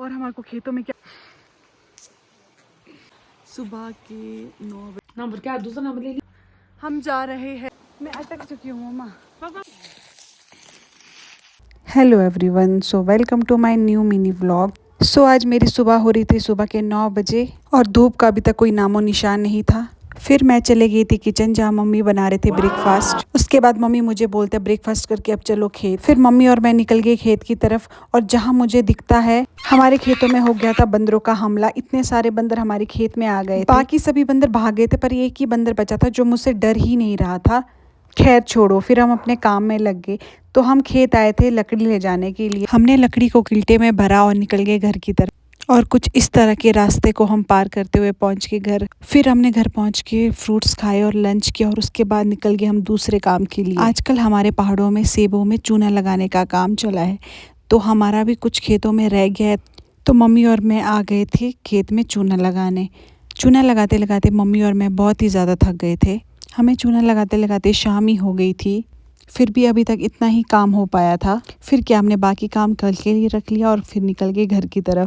और हमारे को खेतों में क्या सुबह के 9 बजे नंबर क्या दूसरा नंबर ले लिया। हम जा रहे हैं। मैं अटक चुकी हूँ मम्मा। Hello everyone, so welcome to my new mini vlog. So आज मेरी सुबह हो रही थी सुबह के 9 बजे और धूप का अभी तक कोई नामो निशान नहीं था। फिर मैं चले गई थी किचन जहाँ मम्मी बना रहे थे ब्रेकफास्ट। उसके बाद मम्मी मुझे बोलते ब्रेकफास्ट करके अब चलो खेत। फिर मम्मी और मैं निकल गए खेत की तरफ और जहाँ मुझे दिखता है हमारे खेतों में हो गया था बंदरों का हमला। इतने सारे बंदर हमारे खेत में आ गए थे। बाकी सभी बंदर भाग गए थे पर एक ही बंदर बचा था जो मुझसे डर ही नहीं रहा था। खैर छोड़ो, फिर हम अपने काम में लग गए। तो हम खेत आए थे लकड़ी ले जाने के लिए। हमने लकड़ी को किल्टे में भरा और निकल गए घर की तरफ। और कुछ इस तरह के रास्ते को हम पार करते हुए पहुंच के घर। फिर हमने घर पहुंच के फ्रूट्स खाए और लंच किया और उसके बाद निकल गए हम दूसरे काम के लिए। आजकल हमारे पहाड़ों में सेबों में चूना लगाने का काम चला है, तो हमारा भी कुछ खेतों में रह गया है। तो मम्मी और मैं आ गए थे खेत में चूना लगाने। चूना लगाते लगाते मम्मी और मैं बहुत ही ज़्यादा थक गए थे। हमें चूना लगाते लगाते शाम ही हो गई थी। फिर भी अभी तक इतना ही काम हो पाया था। फिर क्या, हमने बाकी काम कल के लिए रख लिया और फिर निकल गए घर की तरफ।